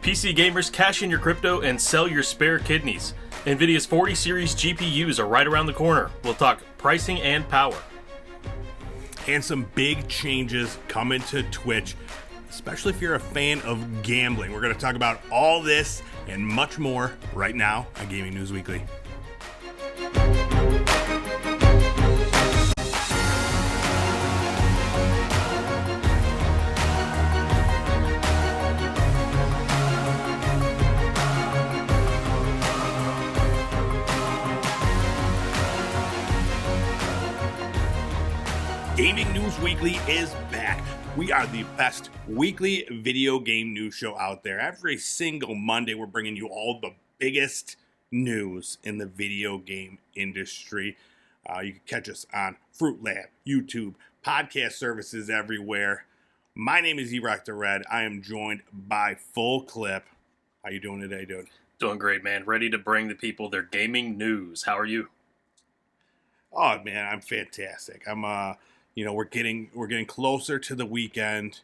PC gamers, cash in your crypto and sell your spare kidneys. Nvidia's 40 series GPUs are right around the corner. We'll talk pricing and power. And some big changes coming to Twitch, especially if you're a fan of gambling. We're going to talk about all this and much more right now on Gaming News Weekly. Gaming News Weekly is back. We are the best weekly video game news show out there. Every single Monday, we're bringing you all the biggest news in the video game industry. You can catch us on Fruit Lab, YouTube, podcast services everywhere. My name is E-Rock the Red. I am joined by Full Clip. How you doing today, dude? Doing great, man. Ready to bring the people their gaming news. How are you? Oh, man, I'm fantastic. We're getting closer to the weekend,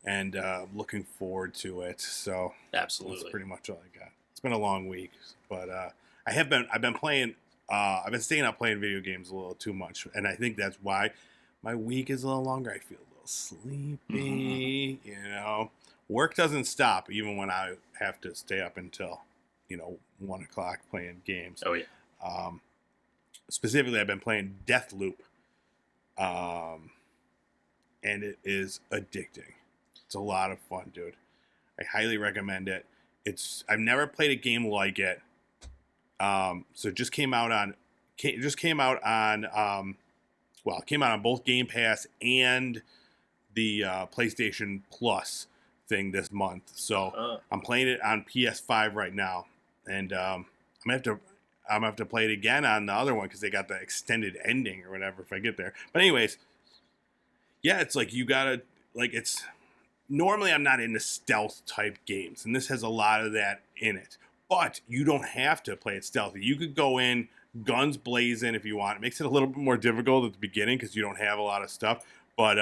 and looking forward to it. So absolutely, that's pretty much all I got. It's been a long week, but I've been playing. I've been staying up playing video games a little too much, and I think that's why my week is a little longer. I feel a little sleepy. Work doesn't stop even when I have to stay up until 1 o'clock playing games. Oh yeah. Specifically, I've been playing Deathloop. And it is addicting. It's a lot of fun, dude. I highly recommend it. I've never played a game like it. So it just came out on both Game Pass and the PlayStation Plus thing this month. So I'm playing it on PS5 right now, and I'm gonna have to play it again on the other one because they got the extended ending or whatever if I get there. But anyways, yeah, it's like normally I'm not into stealth type games, and this has a lot of that in it. But you don't have to play it stealthy. You could go in guns blazing if you want. It makes it a little bit more difficult at the beginning because you don't have a lot of stuff. But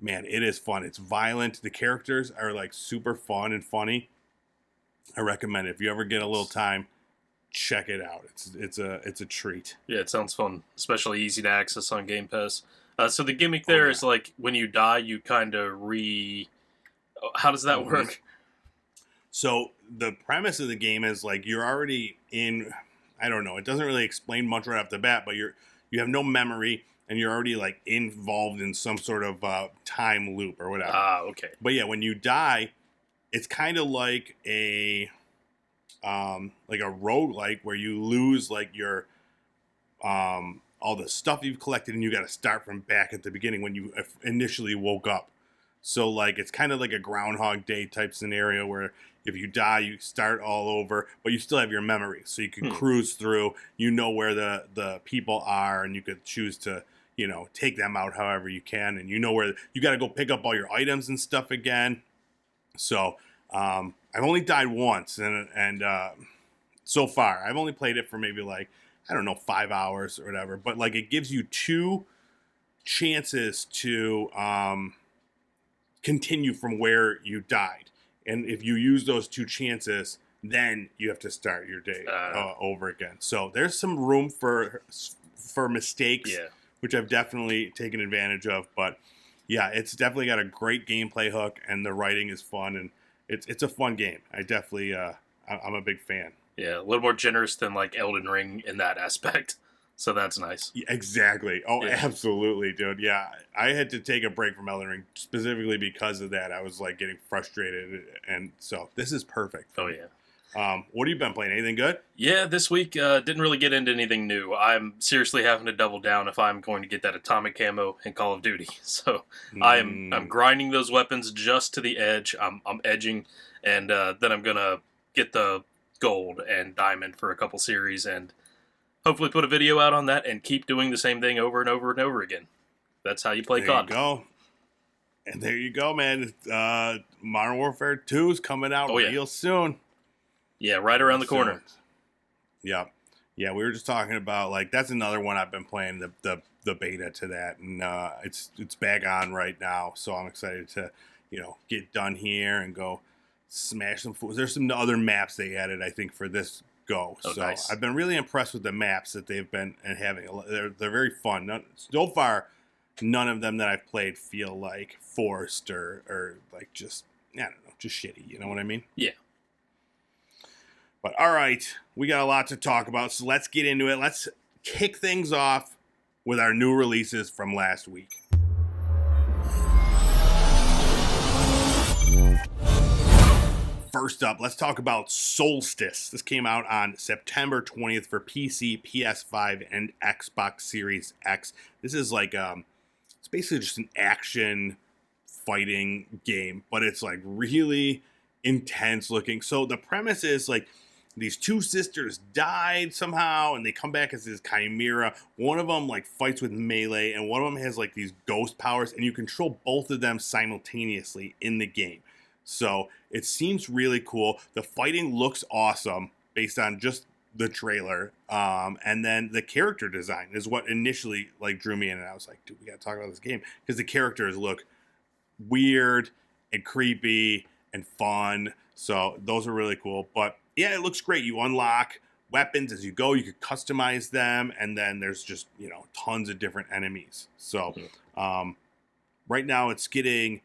man, it is fun. It's violent. The characters are like super fun and funny. I recommend it. If you ever get a little time, check it out. It's a treat. Yeah, it sounds fun, especially easy to access on Game Pass. So the gimmick there is like when you die, you kind of How does that work? So the premise of the game is like you're already in. I don't know. It doesn't really explain much right off the bat, but you have no memory and you're already like involved in some sort of time loop or whatever. Okay. But yeah, when you die, it's kind of like a roguelike where you lose like your all the stuff you've collected and you got to start from back at the beginning when you initially woke up. So like it's kind of like a Groundhog Day type scenario where if you die you start all over, but you still have your memory, so you can cruise through. You know where the people are, and you could choose to take them out however you can, and where you got to go pick up all your items and stuff again. So I've only died once, and so far I've only played it for maybe 5 hours or whatever. But like it gives you 2 chances to continue from where you died, and if you use those 2 chances, then you have to start your day over again. So there's some room for mistakes, which I've definitely taken advantage of. But yeah, it's definitely got a great gameplay hook, and the writing is fun, and it's a fun game. I definitely I'm a big fan. Yeah, a little more generous than like Elden Ring in that aspect. So that's nice. Yeah, exactly. Oh, yeah. Absolutely, dude. Yeah, I had to take a break from Elden Ring specifically because of that. I was like getting frustrated, and so this is perfect. Oh yeah. What have you been playing? Anything good? Yeah, this week didn't really get into anything new. I'm seriously having to double down if I'm going to get that atomic camo in Call of Duty. So I'm grinding those weapons just to the edge. I'm edging, and then I'm gonna get the gold and diamond for a couple series, and hopefully put a video out on that and keep doing the same thing over and over and over again. That's how you play COD. There you go. And there you go, man. Modern Warfare 2 is coming out real soon. Yeah, right around the corner. Yeah. Yeah, we were just talking about, that's another one I've been playing, the beta to that. And it's back on right now. So I'm excited to, get done here and go smash some fools. There's some other maps they added, I think, for this go. Oh, so nice. I've been really impressed with the maps that they've been having. They're very fun. So far, none of them that I've played feel like forced or like just, I don't know, just shitty. You know what I mean? Yeah. But all right, we got a lot to talk about, so let's get into it. Let's kick things off with our new releases from last week. First up, let's talk about Solstice. This came out on September 20th for PC, PS5, and Xbox Series X. This is like, it's basically just an action fighting game, but it's like really intense looking. So the premise is like, these two sisters died somehow, and they come back as this chimera. One of them like fights with melee, and one of them has like these ghost powers, and you control both of them simultaneously in the game. So it seems really cool. The fighting looks awesome based on just the trailer, and then the character design is what initially like drew me in, and I was like, dude, we gotta talk about this game because the characters look weird and creepy and fun. So those are really cool. But yeah, it looks great. You unlock weapons as you go. You could customize them, and then there's just, you know, tons of different enemies. So right now it's getting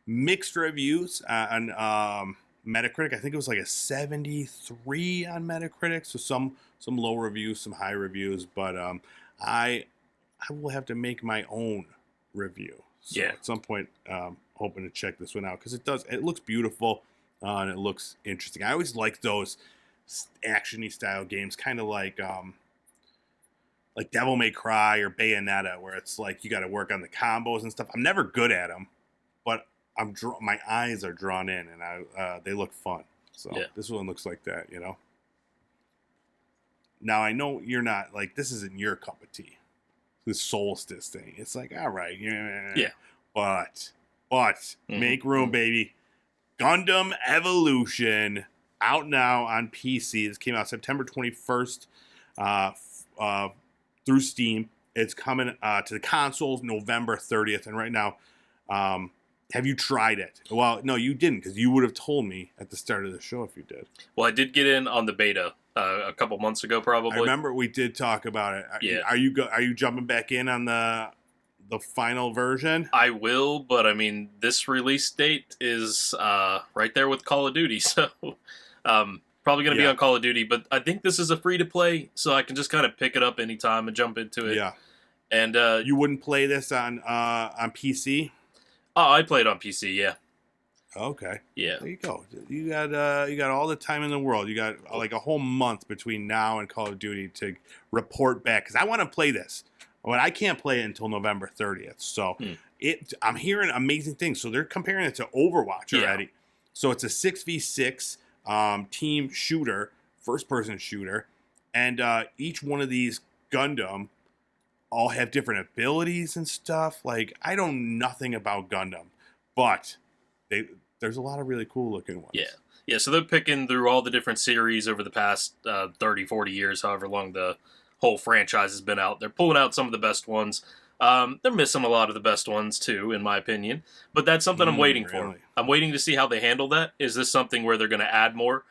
mixed reviews on Metacritic. I think it was like a 73 on Metacritic. So some low reviews, some high reviews. But I will have to make my own review. So Yeah. at some point, hoping to check this one out because it looks beautiful. And it looks interesting. I always like those action-y style games, kind of like Devil May Cry or Bayonetta, where it's like you got to work on the combos and stuff. I'm never good at them, but my eyes are drawn in, and they look fun. So yeah. This one looks like that, you know. Now I know you're not like, this isn't your cup of tea. This Solstice thing, it's like, all right, yeah, but make room, baby. Gundam Evolution, out now on PC. This came out September 21st through Steam. It's coming to the consoles November 30th. And right now, have you tried it? Well, no, you didn't, because you would have told me at the start of the show if you did. Well, I did get in on the beta a couple months ago, probably. I remember we did talk about it. Yeah. Are you jumping back in on the final version? I will, but I mean, this release date is right there with Call of Duty, so probably going to be on Call of Duty, but I think this is a free-to-play, so I can just kind of pick it up anytime and jump into it. Yeah. And you wouldn't play this on PC? Oh, I played on PC, yeah. Okay. Yeah. There you go. You got all the time in the world. You got like a whole month between now and Call of Duty to report back, because I want to play this. But I can't play it until November 30th. So I'm hearing amazing things. So they're comparing it to Overwatch already. So it's a 6v6 team shooter, first-person shooter. And each one of these Gundam all have different abilities and stuff. Like, I know nothing about Gundam. But there's a lot of really cool-looking ones. Yeah. Yeah, so they're picking through all the different series over the past 30, 40 years, however long the whole franchise has been out. They're pulling out some of the best ones. They're missing a lot of the best ones too, in my opinion. But that's something I'm waiting for. I'm waiting to see how they handle that. Is this something where they're going to add more?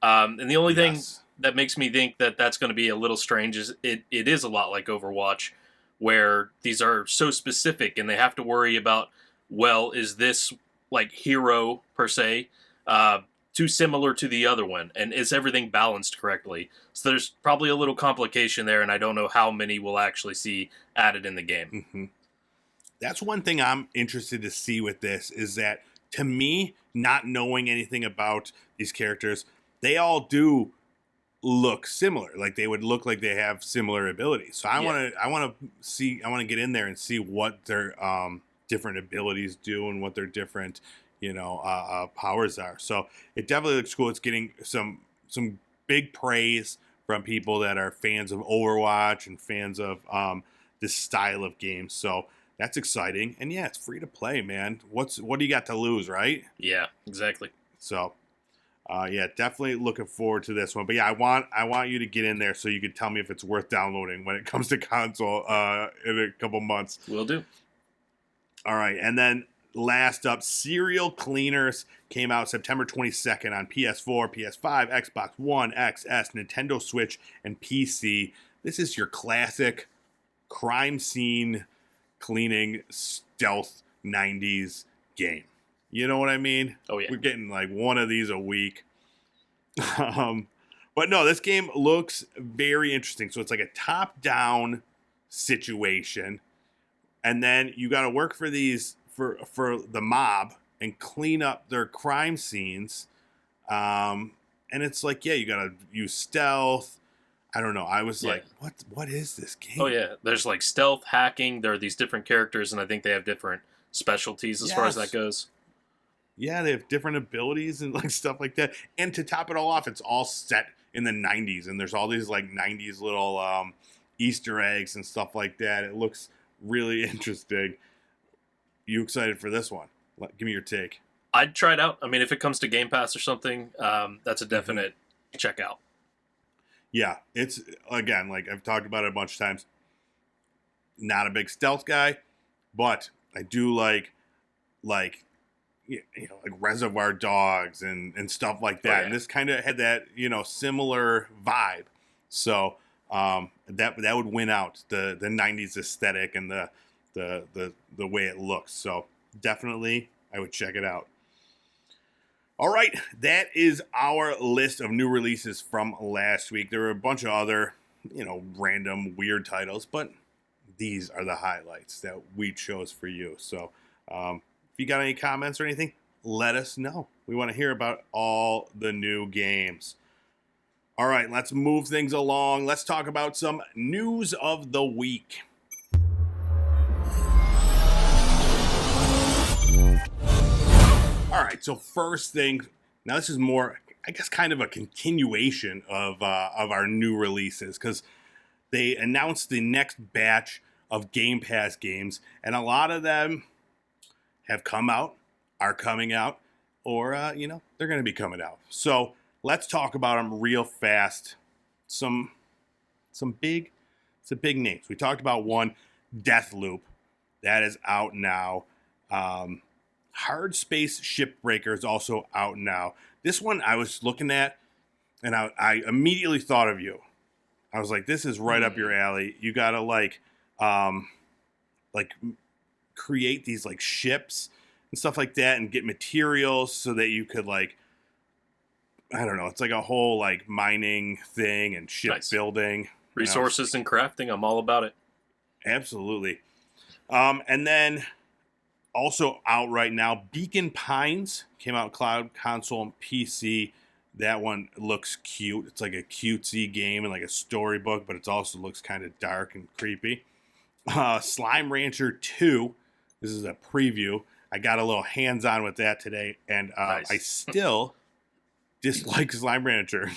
And the only thing that makes me think that that's going to be a little strange is it is a lot like Overwatch, where these are so specific and they have to worry about, well, is this like hero per se too similar to the other one, and is everything balanced correctly? So there's probably a little complication there, and I don't know how many we'll actually see added in the game. Mm-hmm. That's one thing I'm interested to see with this, is that, to me, not knowing anything about these characters, they all do look similar. Like, they would look like they have similar abilities. So I want to get in there and see what their different abilities do and what their different powers are. So it definitely looks cool. It's getting some big praise from people that are fans of Overwatch and fans of this style of games. So that's exciting. And yeah, it's free to play, man. What do you got to lose, right? Yeah, exactly. So yeah, definitely looking forward to this one. But yeah, I want you to get in there so you can tell me if it's worth downloading when it comes to console in a couple months. Will do. All right, and then last up, Serial Cleaners came out September 22nd on PS4, PS5, Xbox One, XS, Nintendo Switch, and PC. This is your classic crime scene cleaning stealth 90s game. You know what I mean? Oh, yeah. We're getting like one of these a week. But no, this game looks very interesting. So it's like a top-down situation, and then you got to work for these for the mob and clean up their crime scenes. And it's like, yeah, you got to use stealth. I don't know. I was like, what is this game? Oh, yeah. There's like stealth, hacking. There are these different characters, and I think they have different specialties as far as that goes. Yeah, they have different abilities and like stuff like that. And to top it all off, it's all set in the 90s, and there's all these like 90s little Easter eggs and stuff like that. It looks really interesting. You excited for this one? Give me your take. I'd try it out. I mean, if it comes to Game Pass or something, that's a definite check out. Yeah, it's, again, like I've talked about it a bunch of times, not a big stealth guy, but I do like Reservoir Dogs and stuff like that. Oh, yeah. And this kind of had that, similar vibe. So that would win out the 90s aesthetic and the way it looks. So definitely I would check it out. All right, that is our list of new releases from last week. There were a bunch of other, random weird titles, but these are the highlights that we chose for you. So if you got any comments or anything, let us know. We want to hear about all the new games. All right, let's move things along. Let's talk about some news of the week. All right, so first thing, now this is more, I guess, kind of a continuation of our new releases, because they announced the next batch of Game Pass games, and a lot of them have come out, are coming out, or, they're going to be coming out. So let's talk about them real fast. Some big names. We talked about one, Deathloop. That is out now. Hard Space Shipbreaker is also out now. This one I was looking at, and I immediately thought of you. I was like, this is right up your alley. You got to, create these, ships and stuff like that and get materials so that you could, I don't know, it's like a whole, mining thing and shipbuilding. Resources and crafting, I'm all about it. Absolutely. And then also out right now, Beacon Pines came out cloud, console, and PC. That one looks cute. It's like a cutesy game and like a storybook, but it also looks kind of dark and creepy. Slime Rancher 2. This is a preview. I got a little hands-on with that today, and Nice. I still dislike Slime Rancher.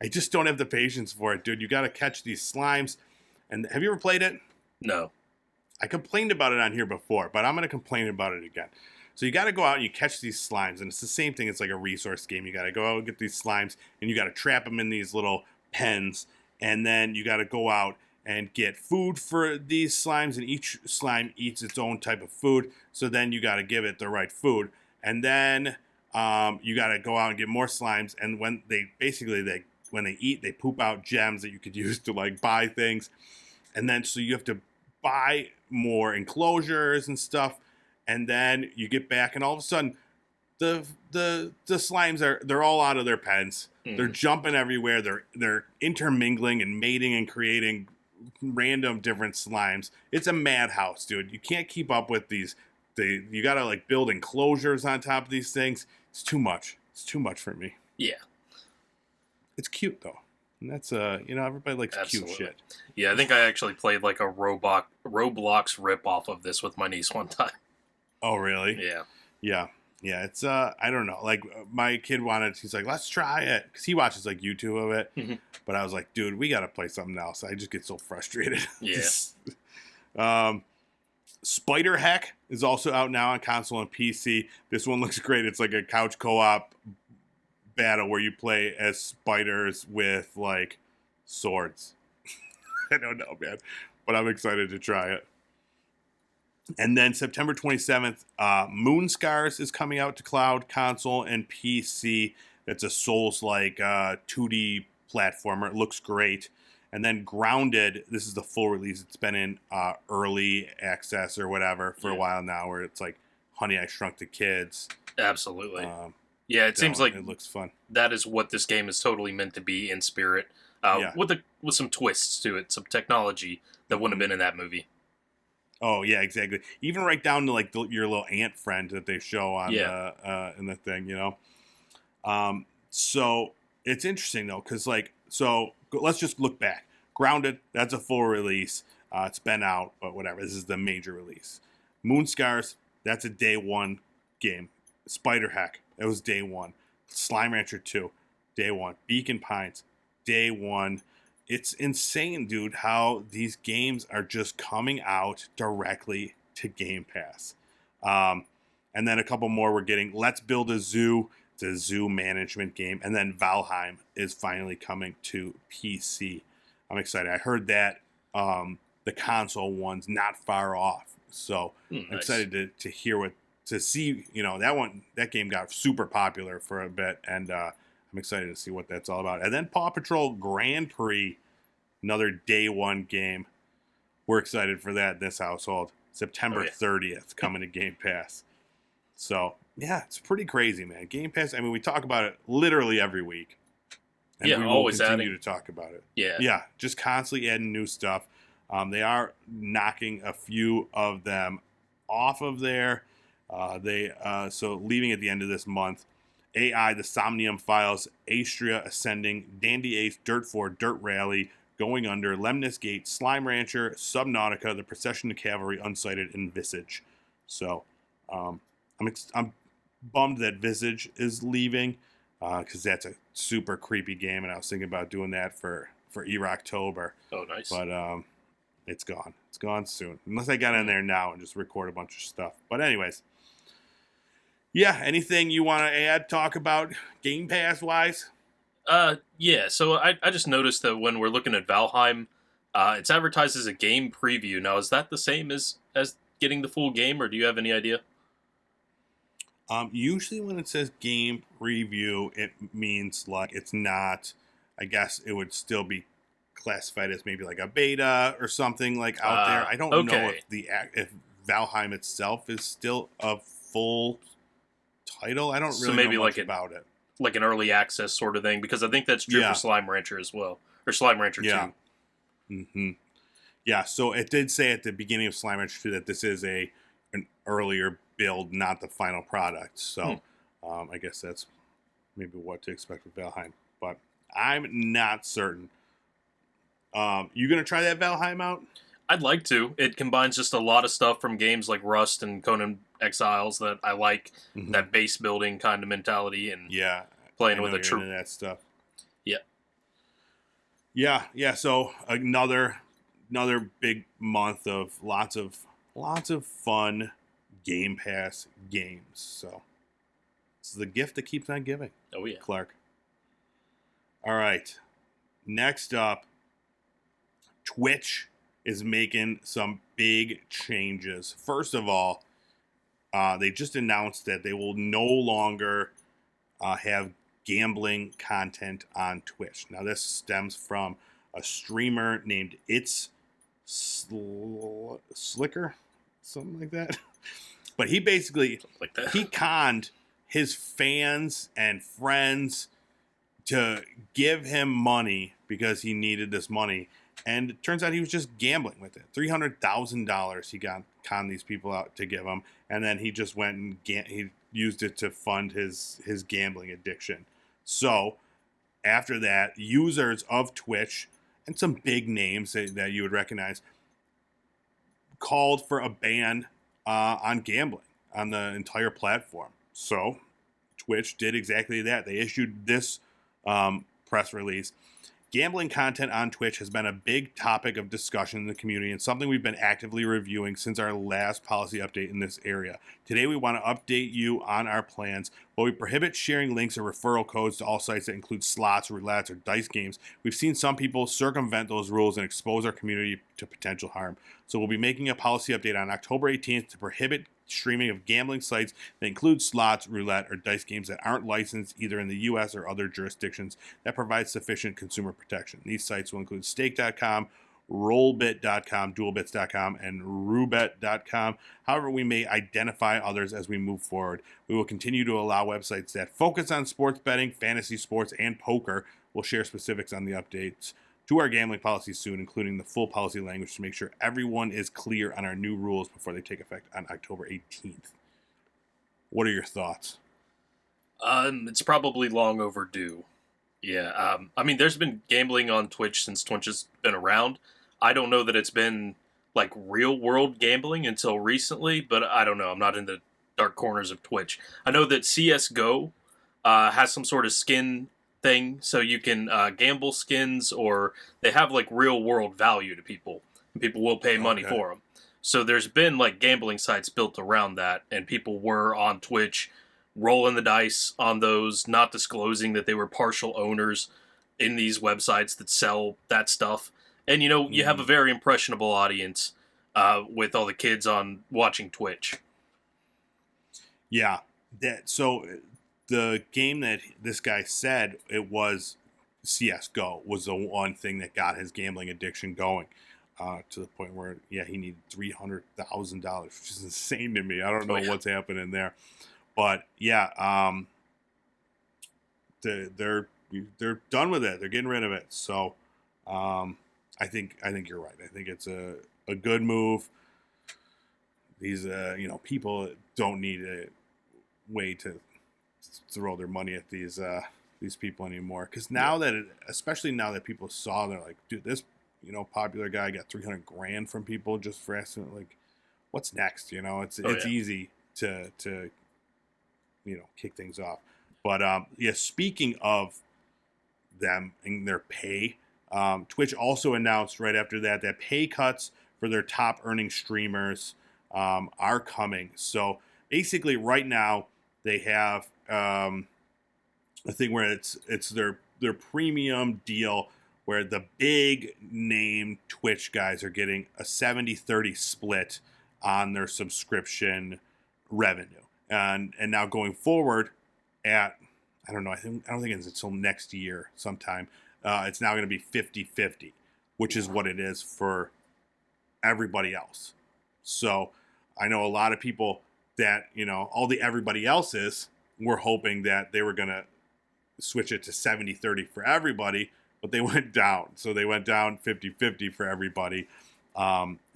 I just don't have the patience for it, dude. You got to catch these slimes. And have you ever played it? No. I complained about it on here before, but I'm going to complain about it again. So you got to go out and you catch these slimes, and it's the same thing. It's like a resource game. You got to go out and get these slimes, and you got to trap them in these little pens, and then you got to go out and get food for these slimes, and each slime eats its own type of food. So then you got to give it the right food, and then you got to go out and get more slimes. And when they eat, they poop out gems that you could use to buy things, and then so you have to buy more enclosures and stuff, and then you get back, and all of a sudden the slimes they're all out of their pens. They're jumping everywhere. They're intermingling and mating and creating random different slimes. It's a madhouse, dude. You can't keep up with these. You gotta build enclosures on top of these things. It's too much. It's too much for me. Yeah. It's cute though. And that's everybody likes Absolutely. cute shit. Yeah, I think I actually played a Roblox rip-off of this with my niece one time. Oh, really? Yeah. Yeah, it's I don't know. My kid he's like, let's try it, because he watches YouTube of it. Mm-hmm. But I was like, dude, we gotta play something else. I just get so frustrated. Yeah. Spider Hack is also out now on console and PC. This one looks great. It's like a couch co-op battle where you play as spiders with swords. I don't know, man, but I'm excited to try it. And then September 27th, Moonscars is coming out to cloud, console, and PC. It's a Souls-like 2D platformer. It looks great. And then Grounded, this is the full release. It's been in early access or whatever for a while now, where it's like Honey, I Shrunk the Kids. Absolutely. Yeah, it seems like it looks fun. That is what this game is totally meant to be in spirit, with some twists to it, some technology that wouldn't have been in that movie. Oh yeah, exactly. Even right down to like your little ant friend that they show on in the thing, you know. So it's interesting though, because let's just look back. Grounded, that's a full release. It's been out, but whatever. This is the major release. Moonscars, that's a day one game. Spider Hack, it was day one. Slime Rancher 2, day one. Beacon Pines, day one. It's insane, dude, how these games are just coming out directly to Game Pass. And then a couple more we're getting. Let's Build a Zoo. It's a zoo management game. And then Valheim is finally coming to PC. I'm excited. I heard that the console one's not far off. So I'm excited to see, you know, that game got super popular for a bit. And I'm excited to see what that's all about. And then Paw Patrol Grand Prix, another day one game. We're excited for that in this household. September 30th, coming to Game Pass. So, yeah, it's pretty crazy, man. Game Pass, I mean, we talk about it literally every week. And we will always continue to talk about it. Yeah. Yeah, just constantly adding new stuff. They are knocking a few of them off of there. So leaving at the end of this month. AI, The Somnium Files, Astria Ascending, Dandy Ace, Dirt 4, Dirt Rally, Going Under, Lemnis Gate, Slime Rancher, Subnautica, The Procession of Cavalry, Unsighted, and Visage. So I'm bummed that Visage is leaving because that's a super creepy game, and I was thinking about doing that for E-Rocktober. Oh, nice. But it's gone. It's gone soon. Unless I got in there now and just record a bunch of stuff. But anyways. Yeah, anything you want to add, talk about Game Pass-wise? Yeah, so I just noticed that when we're looking at Valheim, it's advertised as a game preview. Now, is that the same as getting the full game, or do you have any idea? Usually when it says game preview, it means like it's not, I guess it would still be classified as maybe like a beta or something like out there. I don't know if Valheim itself is still a full title. I don't really know much about it. Like an early access sort of thing, because I think that's true for Slime Rancher as well, or Slime Rancher 2. Mm-hmm. Yeah, so it did say at the beginning of Slime Rancher 2 that this is an earlier build, not the final product. So I guess that's maybe what to expect with Valheim. But I'm not certain. You going to try that Valheim out? I'd like to. It combines just a lot of stuff from games like Rust and Conan Exiles that I like, that base building kind of mentality, and playing with a troop. That stuff. Yeah. So another big month of lots of fun Game Pass games. So it's the gift that keeps on giving. Oh yeah, Clark. All right. Next up, Twitch is making some big changes. First of all, they just announced that they will no longer have gambling content on Twitch. Now, this stems from a streamer named It's Slicker, something like that. But he basically he conned his fans and friends to give him money because he needed this money. And it turns out he was just gambling with it. $300,000 he conned these people out to give him. And then he just went and he used it to fund his gambling addiction. So after that, users of Twitch and some big names that you would recognize called for a ban on gambling on the entire platform. So Twitch did exactly that. They issued this press release. Gambling content on Twitch has been a big topic of discussion in the community and something we've been actively reviewing since our last policy update in this area. Today, we want to update you on our plans. While we prohibit sharing links or referral codes to all sites that include slots, roulettes, or dice games, we've seen some people circumvent those rules and expose our community to potential harm. So we'll be making a policy update on October 18th to prohibit streaming of gambling sites that include slots, roulette, or dice games that aren't licensed either in the U.S. or other jurisdictions that provide sufficient consumer protection. These sites will include stake.com, rollbit.com, dualbits.com, and roobet.com. However, we may identify others as we move forward. We will continue to allow websites that focus on sports betting, fantasy sports, and poker. We'll share specifics on the updates to our gambling policy soon, including the full policy language to make sure everyone is clear on our new rules before they take effect on October 18th. What are your thoughts? It's probably long overdue. Yeah, I mean, there's been gambling on Twitch since Twitch has been around. I don't know that it's been like real world gambling until recently, but I don't know. I'm not in the dark corners of Twitch. I know that CS:GO has some sort of skin thing, so you can gamble skins, or they have like real world value to people, and people will pay money for them. So there's been like gambling sites built around that, and people were on Twitch rolling the dice on those, not disclosing that they were partial owners in these websites that sell that stuff. And you know, you have a very impressionable audience with all the kids on watching Twitch. Yeah, so the game that this guy said it was CS:GO was the one thing that got his gambling addiction going to the point where, he needed $300,000, which is insane to me. I don't know what's happening there, but they're done with it. They're getting rid of it. So I think you're right. I think it's a good move. These people don't need a way to throw their money at these people anymore, because now especially now that people saw, they're like, dude, this popular guy got $300,000 from people just for asking, like, what's next? It's easy to kick things off. But speaking of them and their pay, Twitch also announced right after that pay cuts for their top earning streamers are coming. So basically right now they have a thing where it's their premium deal, where the big name Twitch guys are getting a 70-30 split on their subscription revenue. And now going forward I don't think it's until next year sometime, it's now going to be 50-50, which is what it is for everybody else. So I know a lot of people that, all the everybody else's were hoping that they were going to switch it to 70-30 for everybody, but they went down. So they went down 50-50 for everybody.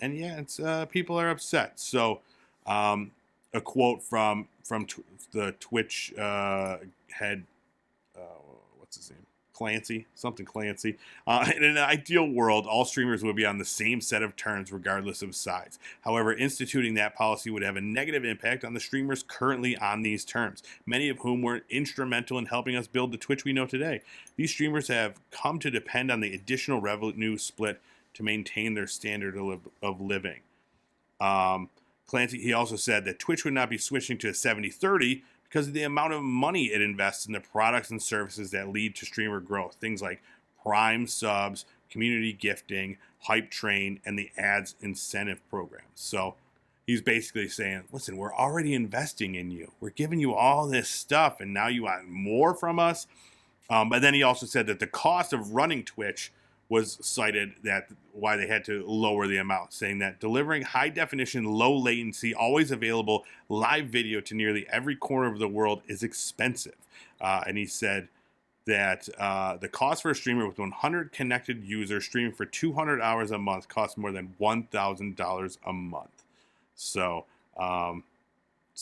It's people are upset. So a quote from the Twitch head, what's his name? Clancy. In an ideal world, all streamers would be on the same set of terms regardless of size. However, instituting that policy would have a negative impact on the streamers currently on these terms, many of whom were instrumental in helping us build the Twitch we know today. These streamers have come to depend on the additional revenue split to maintain their standard of living. Clancy, he also said that Twitch would not be switching to 70-30 because of the amount of money it invests in the products and services that lead to streamer growth. Things like Prime subs, community gifting, Hype Train, and the ads incentive programs. So he's basically saying, listen, we're already investing in you. We're giving you all this stuff, and now you want more from us? But then he also said that the cost of running Twitch was cited that why they had to lower the amount, saying that delivering high definition, low latency, always available live video to nearly every corner of the world is expensive. And he said that the cost for a streamer with 100 connected users streaming for 200 hours a month costs more than $1,000 a month. So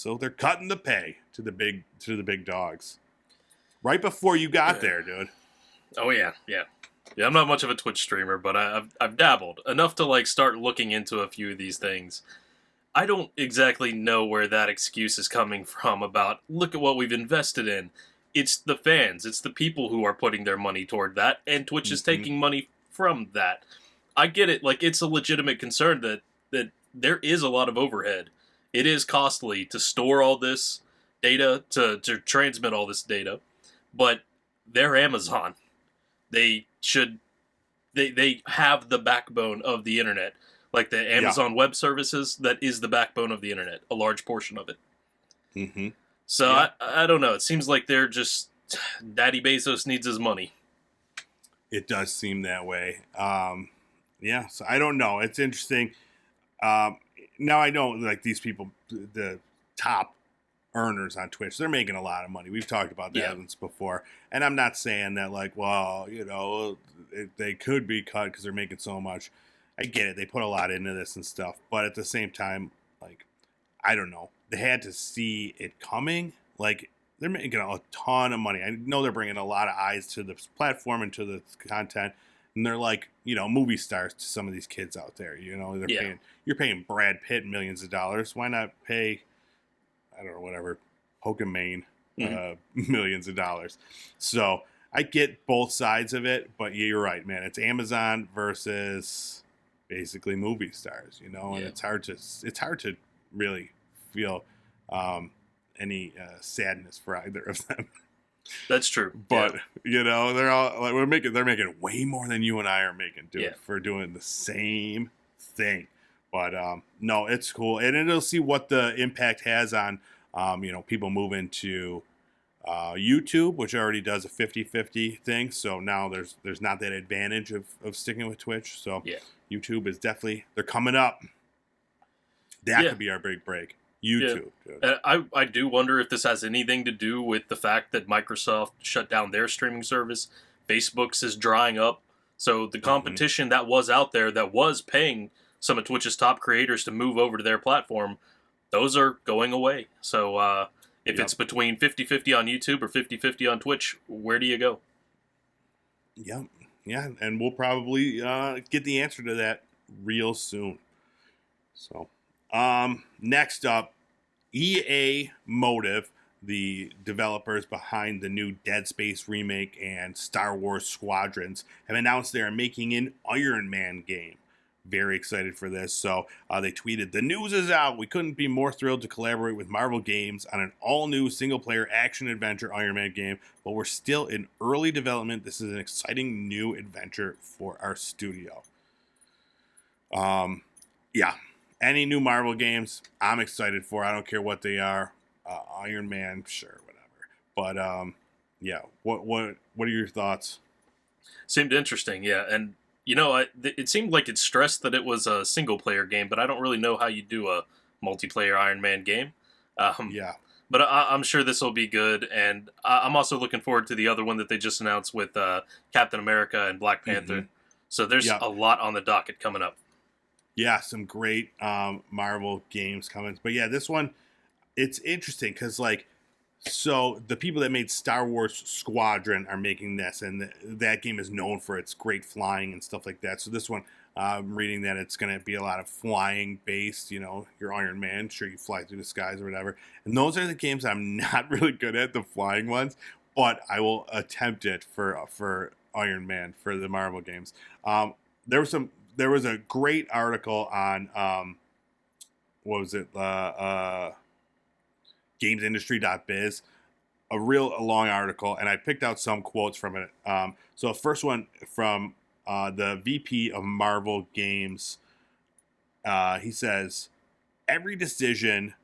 they're cutting the pay to the big dogs right before you got there, dude. Oh yeah. Yeah, I'm not much of a Twitch streamer, but I've dabbled enough to like start looking into a few of these things. I don't exactly know where that excuse is coming from about, look at what we've invested in. it's the fans, it's the people who are putting their money toward that, and Twitch is Mm-hmm. taking money from that. I get it. Like, it's a legitimate concern that there is a lot of overhead. It is costly to store all this data, to transmit all this data, but they're Amazon. They should they have the backbone of the internet. Like the Yeah. Amazon Web Services, that is the backbone of the internet, a large portion of it. Mm-hmm. So Yeah. I don't know. It seems like they're just Daddy Bezos needs his money. It does seem that way. Yeah, so I don't know. It's interesting. Now I know, like, these people, the top earners on Twitch, they're making a lot of money. We've talked about that Yeah. once before, and I'm not saying that, like, well, they could be cut because they're making so much. I get it; they put a lot into this and stuff, but at the same time, like, I don't know. They had to see it coming. Like, they're making a ton of money. I know they're bringing a lot of eyes to the platform and to the content, and they're like, movie stars to some of these kids out there. You're paying Brad Pitt millions of dollars. Why not pay, I don't know, whatever, Pokemon millions of dollars? So I get both sides of it, but yeah, you're right, man. It's Amazon versus basically movie stars, and it's hard to really feel any sadness for either of them. That's true. But they're all like, they're making way more than you and I are making, dude, for doing the same thing. But no, it's cool, and it'll see what the impact has on people moving to YouTube, which already does a 50-50 thing. So now there's not that advantage of sticking with Twitch. So YouTube is definitely, they're coming up. That could be our big break. YouTube. Yeah. I do wonder if this has anything to do with the fact that Microsoft shut down their streaming service. Facebook's is drying up. So the competition that was out there, that was paying some of Twitch's top creators to move over to their platform, those are going away. So if it's between 50-50 on YouTube or 50-50 on Twitch, where do you go? Yep. Yeah, and we'll probably get the answer to that real soon. So... next up, EA Motive, the developers behind the new Dead Space remake and Star Wars Squadrons, have announced they are making an Iron Man game. Very excited for this. So they tweeted, "The news is out. We couldn't be more thrilled to collaborate with Marvel Games on an all-new single-player action-adventure Iron Man game, but we're still in early development. This is an exciting new adventure for our studio." Yeah. Any new Marvel games, I'm excited for. I don't care what they are. Iron Man, sure, whatever. But yeah, what are your thoughts? Seemed interesting, yeah. And it seemed like it stressed that it was a single player game, but I don't really know how you do a multiplayer Iron Man game. Yeah. But I'm sure this will be good, and I'm also looking forward to the other one that they just announced with Captain America and Black Panther. So there's a lot on the docket coming up. Yeah, some great Marvel games coming. But yeah, this one, it's interesting because, so the people that made Star Wars Squadron are making this, and that game is known for its great flying and stuff like that. So this one, I'm reading that it's going to be a lot of flying based, your Iron Man, sure, you fly through the skies or whatever. And those are the games I'm not really good at, the flying ones, but I will attempt it for Iron Man, for the Marvel games. There was a great article on, what was it, gamesindustry.biz, a long article, and I picked out some quotes from it. So the first one from the VP of Marvel Games, he says, "Every decision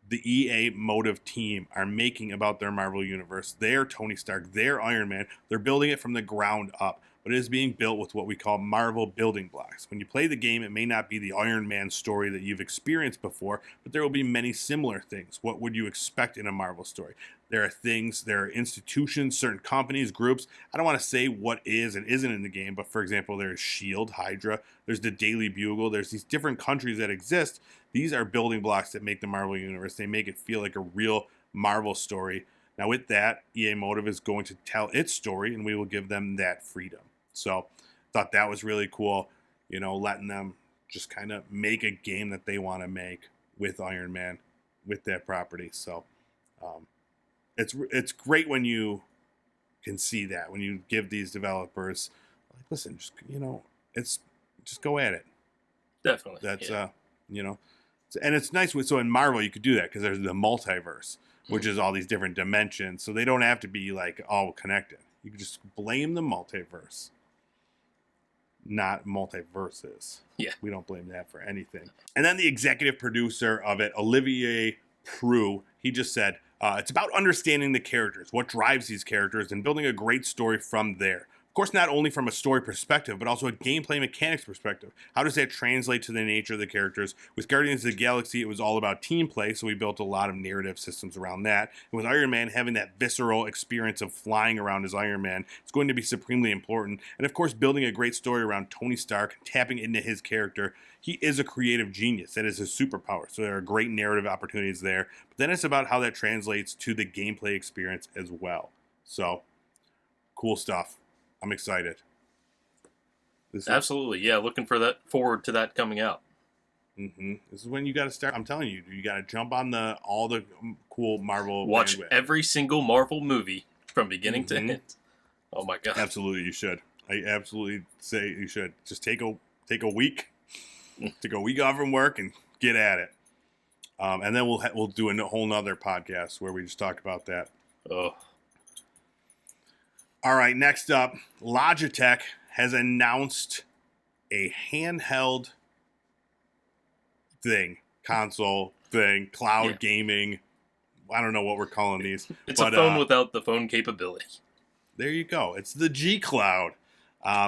the EA Motive team are making about their Marvel universe, their Tony Stark, their Iron Man, they're building it from the ground up. But it is being built with what we call Marvel building blocks. When you play the game, it may not be the Iron Man story that you've experienced before, but there will be many similar things. What would you expect in a Marvel story? There are institutions, certain companies, groups. I don't want to say what is and isn't in the game, but for example, there's S.H.I.E.L.D., Hydra, there's the Daily Bugle, there's these different countries that exist. These are building blocks that make the Marvel universe. They make it feel like a real Marvel story. Now with that, EA Motive is going to tell its story, and we will give them that freedom." So thought that was really cool, letting them just kind of make a game that they want to make with Iron Man, with that property. So it's great when you can see that, when you give these developers, like, listen, just it's just go at it. Definitely. That's and it's nice so in Marvel you could do that because there's the multiverse, which is all these different dimensions, so they don't have to be like all connected. You can just blame the multiverse, not multiverses. Yeah. We don't blame that for anything. And then the executive producer of it, Olivier Prue, he just said, it's about understanding the characters, what drives these characters, and building a great story from there. Of course, not only from a story perspective, but also a gameplay mechanics perspective. How does that translate to the nature of the characters? With Guardians of the Galaxy, it was all about team play, so we built a lot of narrative systems around that. And with Iron Man, having that visceral experience of flying around as Iron Man is going to be supremely important. And of course, building a great story around Tony Stark, tapping into his character. He is a creative genius. That is his superpower. So there are great narrative opportunities there. But then it's about how that translates to the gameplay experience as well. So, cool stuff. I'm excited. Absolutely, yeah. Looking forward to that coming out. Mm-hmm. This is when you got to start. I'm telling you, you got to jump on all the cool Marvel. Watch bandwagon. every single Marvel movie from beginning to end. Oh my god! Absolutely, you should. I absolutely say you should. Just take a week, take a week off from work and get at it. And then we'll do a whole nother podcast where we just talk about that. Oh. All right, next up, Logitech has announced a handheld console thing, cloud gaming. I don't know what we're calling these. It's a phone without the phone capability. There you go. It's the G Cloud.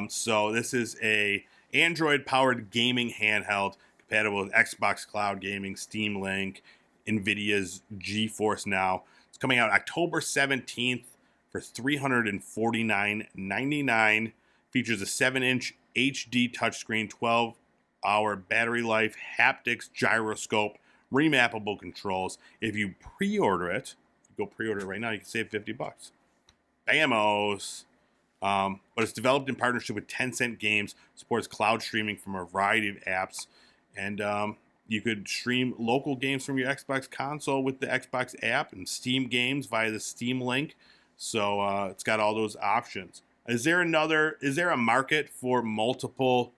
So this is a Android-powered gaming handheld compatible with Xbox Cloud Gaming, Steam Link, Nvidia's GeForce Now. It's coming out October 17th. For $349.99, features a 7-inch HD touchscreen, 12-hour battery life, haptics, gyroscope, remappable controls. If you pre-order it, go pre-order it right now, you can save $50. Bamos! But it's developed in partnership with Tencent Games, supports cloud streaming from a variety of apps, and you could stream local games from your Xbox console with the Xbox app and Steam games via the Steam Link. So it's got all those options. Is there a market for multiple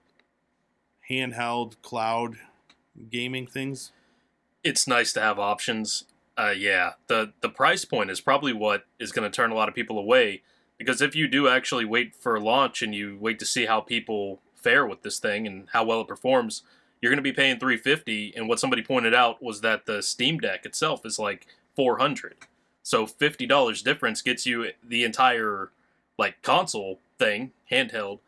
handheld cloud gaming things? It's nice to have options. Yeah, the price point is probably what is going to turn a lot of people away, because if you do actually wait for launch and you wait to see how people fare with this thing and how well it performs, you're going to be paying $350. And what somebody pointed out was that the Steam Deck itself is like $400. So $50 difference gets you the entire console thing, handheld.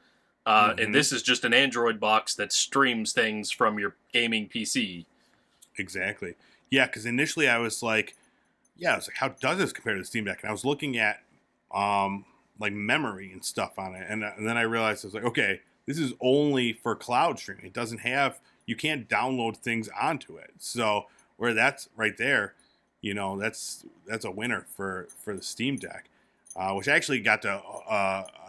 And this is just an Android box that streams things from your gaming PC. Exactly. Yeah, because initially I was like, how does this compare to the Steam Deck? And I was looking at memory and stuff on it, and then I realized I was like, okay, this is only for cloud streaming. It doesn't have, you can't download things onto it. So where that's right there. That's a winner for the Steam Deck, which I actually got to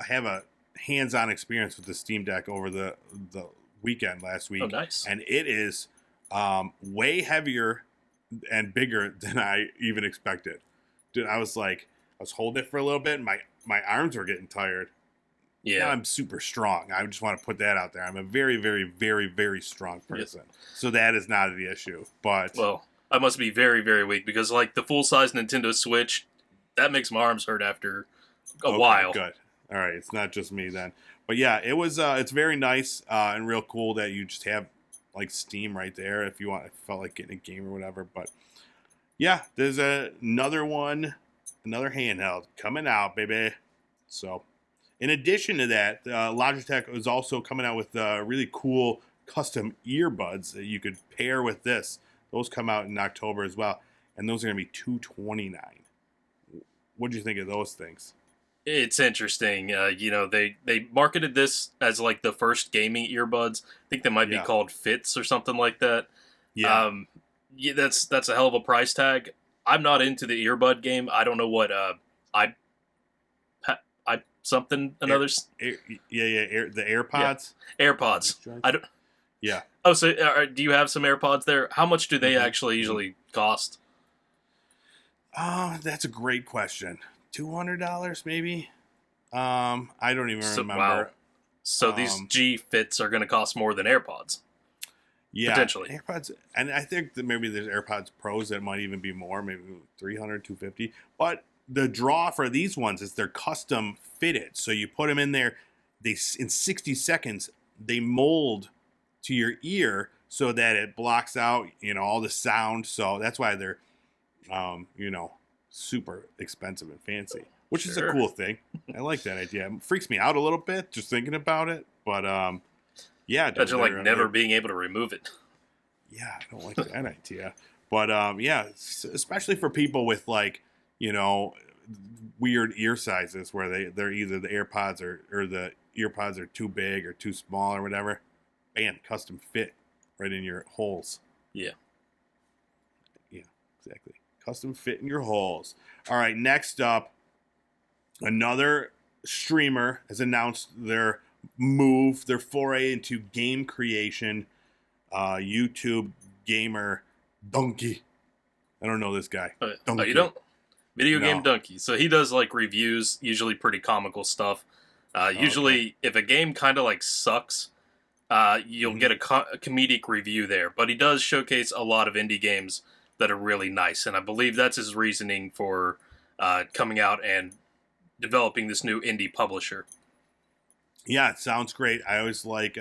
have a hands-on experience with the Steam Deck over the weekend last week. Oh, nice. And it is way heavier and bigger than I even expected. Dude, I was holding it for a little bit, and my arms were getting tired. Yeah. Now I'm super strong. I just want to put that out there. I'm a very, very, very, very strong person. Yes. So that is not the issue. But I must be very, very weak, because the full-size Nintendo Switch, that makes my arms hurt after a while. Good. All right, it's not just me then. But yeah, it was. It's very nice and real cool that you just have Steam right there if you felt like getting a game or whatever. But yeah, there's another handheld coming out, baby. So in addition to that, Logitech is also coming out with really cool custom earbuds that you could pair with this. Those come out in October as well, and those are going to be $229. What do you think of those things? It's interesting. They marketed this as the first gaming earbuds. I think they might be called Fits or something like that. Yeah. That's a hell of a price tag. I'm not into the earbud game. I don't know what the AirPods. Yeah. AirPods. I don't. Yeah. Oh, so do you have some AirPods there? How much do they actually usually cost? That's a great question. $200 maybe. I don't even So, remember. wow. So these G Fits are going to cost more than AirPods. Yeah, potentially. AirPods, and I think that maybe there's AirPods Pros that might even be more, maybe 300, 250. But the draw for these ones is they're custom fitted. So you put them in there, they in 60 seconds they mold to your ear so that it blocks out, all the sound. So that's why they're super expensive and fancy, which is a Sure. cool thing. I like that idea. It freaks me out a little bit just thinking about it, but yeah, Imagine like never being able to remove it. yeah, I don't like that idea. But yeah, especially for people with like, weird ear sizes where they're either the AirPods or the earpods are too big or too small or whatever. Bam, custom fit right in your holes. Yeah. Yeah, exactly. Custom fit in your holes. All right, next up, another streamer has announced their foray into game creation. YouTube gamer Dunkey. I don't know this guy. Oh, you don't? Videogamedunkey. No. So he does like reviews, usually pretty comical stuff. Usually, if a game kind of like sucks, you'll get a comedic review there. But he does showcase a lot of indie games that are really nice, and I believe that's his reasoning for coming out and developing this new indie publisher. Yeah, it sounds great. I always like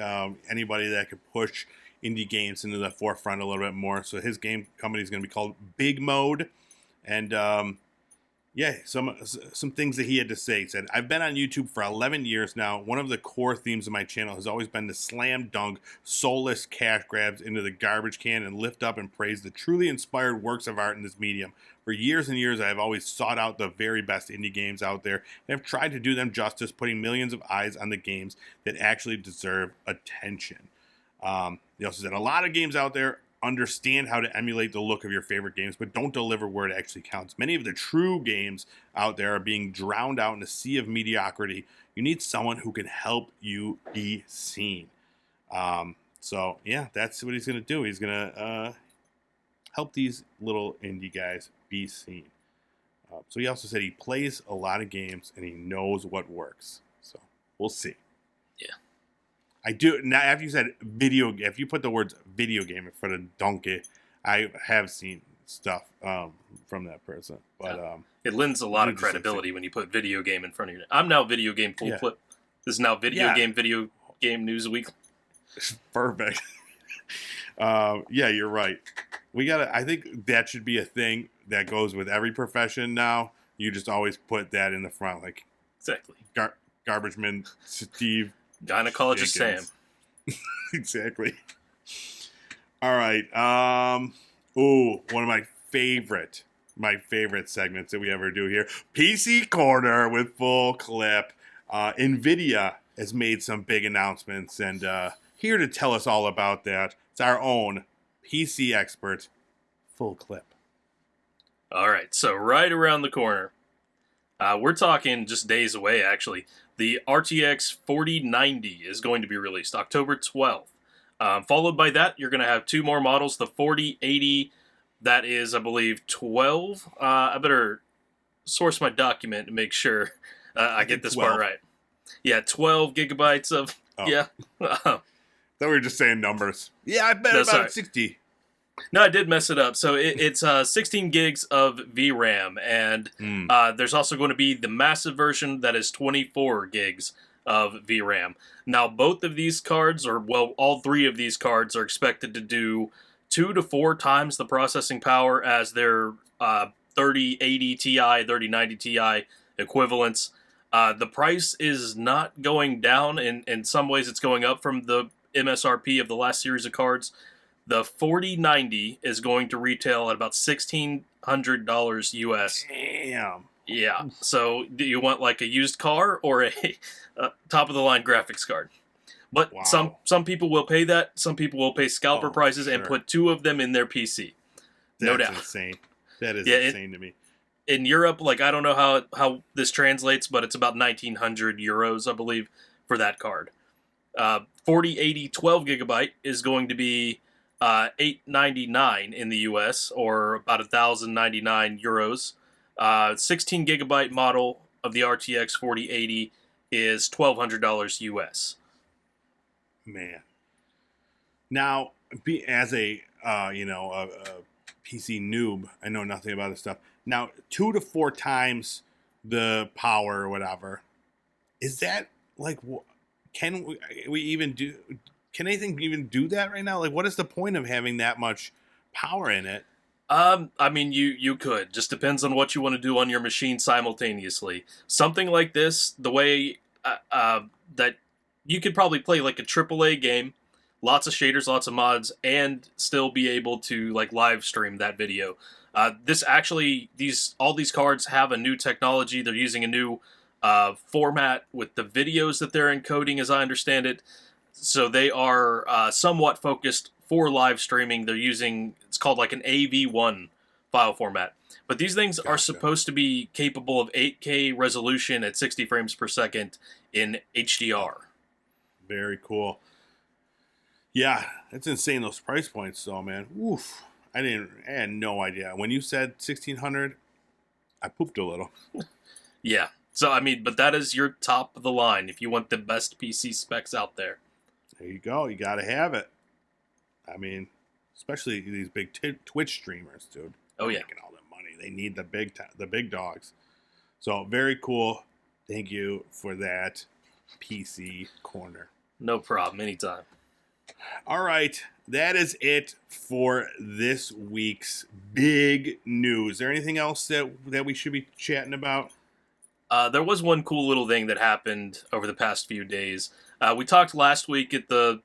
anybody that could push indie games into the forefront a little bit more. So his game company is going to be called Big Mode, and yeah, some things that he had to say. He said, "I've been on YouTube for 11 years now. One of the core themes of my channel has always been to slam dunk soulless cash grabs into the garbage can and lift up and praise the truly inspired works of art in this medium. For years and years, I have always sought out the very best indie games out there and have tried to do them justice, putting millions of eyes on the games that actually deserve attention." He also said, "A lot of games out there understand how to emulate the look of your favorite games, but don't deliver where it actually counts. Many of the true games out there are being drowned out in a sea of mediocrity. You need someone who can help you be seen." So yeah, that's what he's going to do. He's going to help these little indie guys be seen. So he also said he plays a lot of games and he knows what works. So we'll see. Yeah. I do now. After you said video, if you put the words "video game" in front of "donkey," I have seen stuff from that person. But it lends a lot of credibility when you put video game in front of you. I'm now Video Game Full Clip. This is now Video Game News Week. Perfect. Yeah, you're right. I think that should be a thing that goes with every profession now. You just always put that in the front, like exactly. Garbage man Steve. Gynecologist Sam. Exactly. All right. One of my favorite segments that we ever do here. PC Corner with Full Clip. Nvidia has made some big announcements, and here to tell us all about that, it's our own PC expert, Full Clip. All right. So right around the corner, we're talking just days away, actually. The RTX 4090 is going to be released October 12th. Followed by that, you're going to have two more models. The 4080, that is, I believe, 12. I better source my document to make sure I get this 12. part right. Yeah, 12 gigabytes of... Oh. Yeah. Thought we were just saying numbers. Yeah, I bet about 60. No, I did mess it up. So it's 16 gigs of VRAM, and there's also going to be the massive version that is 24 gigs of VRAM. Now, both of these cards, all three of these cards are expected to do 2 to 4 times the processing power as their 3080 Ti, 3090 Ti equivalents. The price is not going down. In some ways, it's going up from the MSRP of the last series of cards. The 4090 is going to retail at about $1,600 US. Damn. Yeah. So, do you want like a used car or a top-of-the-line graphics card? But some people will pay that. Some people will pay scalper prices and put 2 of them in their PC. No doubt. That's insane. That is insane to me. In Europe, like I don't know how this translates, but it's about 1,900 euros, I believe, for that card. 4080 12 gigabyte is going to be $899 in the US, or about 1,099 euros. 16 gigabyte model of the RTX 4080 is $1,200 US. Man. Now, as a PC noob, I know nothing about this stuff. Now, 2 to 4 times the power or whatever. Is that like, can we even do? Can anything even do that right now? Like, what is the point of having that much power in it? I mean, you could. Just depends on what you want to do on your machine simultaneously. Something like this, the way that you could probably play like a AAA game, lots of shaders, lots of mods, and still be able to like live stream that video. This actually, all these cards have a new technology. They're using a new format with the videos that they're encoding, as I understand it. So they are somewhat focused for live streaming. They're using, it's called like an AV1 file format. But these things are Gotcha. supposed to be capable of 8K resolution at 60 frames per second in HDR. Very cool. Yeah, it's insane, those price points, though, man. Oof. I had no idea. When you said 1,600, I pooped a little. Yeah. So, I mean, but that is your top of the line if you want the best PC specs out there. There you go. You got to have it. I mean, especially these big Twitch streamers, dude. Oh, yeah. Making all the money. They need the big dogs. So, very cool. Thank you for that, PC Corner. No problem. Anytime. All right. That is it for this week's big news. Is there anything else that we should be chatting about? There was one cool little thing that happened over the past few days. We talked last week at the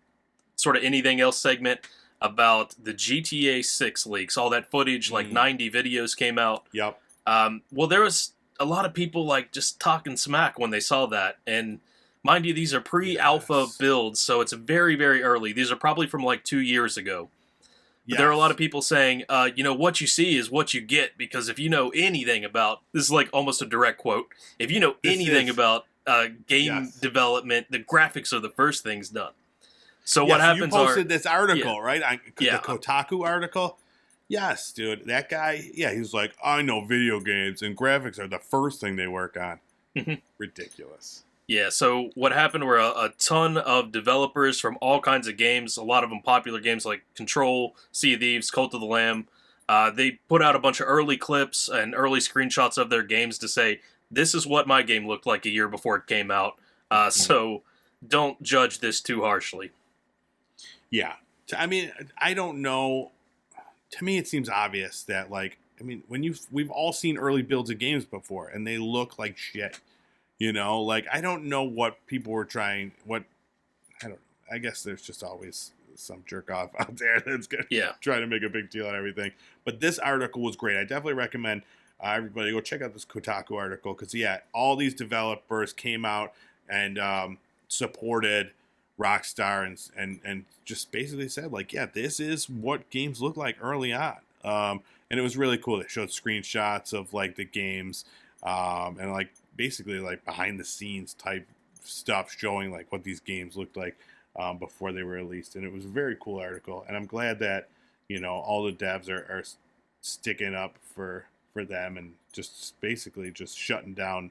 sort of anything else segment about the GTA 6 leaks. All that footage, like 90 videos came out. Yep. Well, there was a lot of people like just talking smack when they saw that. And mind you, these are pre-alpha builds, so it's very, very early. These are probably from like 2 years ago. But there are a lot of people saying, what you see is what you get, because if you know anything about, this is like almost a direct quote, if you know anything about game development, the graphics are the first things done. So what happens you posted this article, right? The Kotaku article? Yes, dude. That guy, he was like, I know video games and graphics are the first thing they work on. Ridiculous. Yeah, so what happened were a ton of developers from all kinds of games, a lot of them popular games like Control, Sea of Thieves, Cult of the Lamb. They put out a bunch of early clips and early screenshots of their games to say, this is what my game looked like a year before it came out. So don't judge this too harshly. Yeah. I mean, I don't know. To me, it seems obvious that, like, I mean, we've all seen early builds of games before, and they look like shit. Like, I don't know what people were trying. I don't know. I guess there's just always some jerk off out there that's going to try to make a big deal out of everything. But this article was great. I definitely recommend everybody go check out this Kotaku article because, all these developers came out and supported Rockstar and just basically said, like, this is what games look like early on. And it was really cool. They showed screenshots of, like, the games and, like, basically like behind the scenes type stuff showing like what these games looked like before they were released, and it was a very cool article, and I'm glad that all the devs are sticking up for them and just basically just shutting down,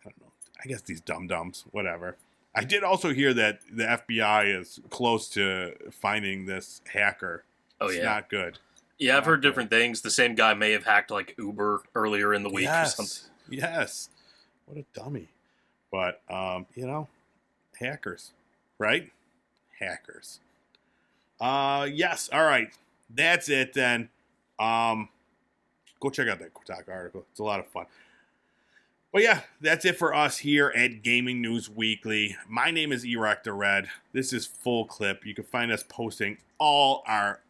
I don't know, I guess these dum-dums, whatever. I did also hear that the FBI is close to finding this hacker. It's not good. Yeah, I've heard different things. The same guy may have hacked like Uber earlier in the week or something. Yes. What a dummy. But, hackers, right? Hackers. Yes. All right. That's it then. Go check out that Kotaku article. It's a lot of fun. But that's it for us here at Gaming News Weekly. My name is Erect the Red. This is Full Clip. You can find us posting all our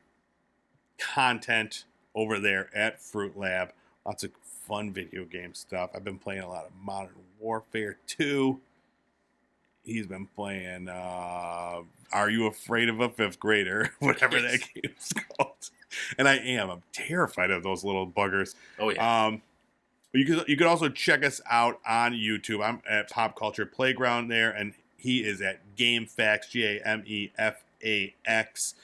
content over there at Fruit Lab. Lots of fun video game stuff. I've been playing a lot of Modern Warfare 2. He's been playing Are You Afraid of a Fifth Grader? Whatever that game's called. And I am. I'm terrified of those little buggers. Oh, yeah. You could also check us out on YouTube. I'm at Pop Culture Playground there, and he is at GameFAQs, GameFAX.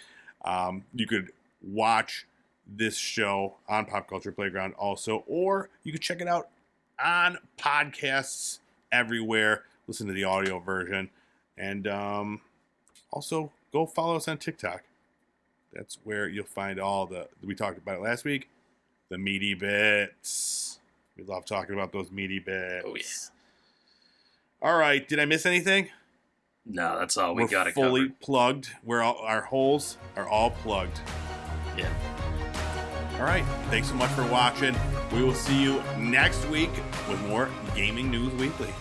You could watch this show on Pop Culture Playground also, or you can check it out on podcasts everywhere. Listen to the audio version. And also go follow us on TikTok. That's where you'll find all we talked about it last week, the meaty bits. We love talking about those meaty bits. Oh, yeah. All right. Did I miss anything? No, that's all we got to We're fully cover. plugged. Our holes are all plugged. Yeah. All right. Thanks so much for watching. We will see you next week with more Gaming News Weekly.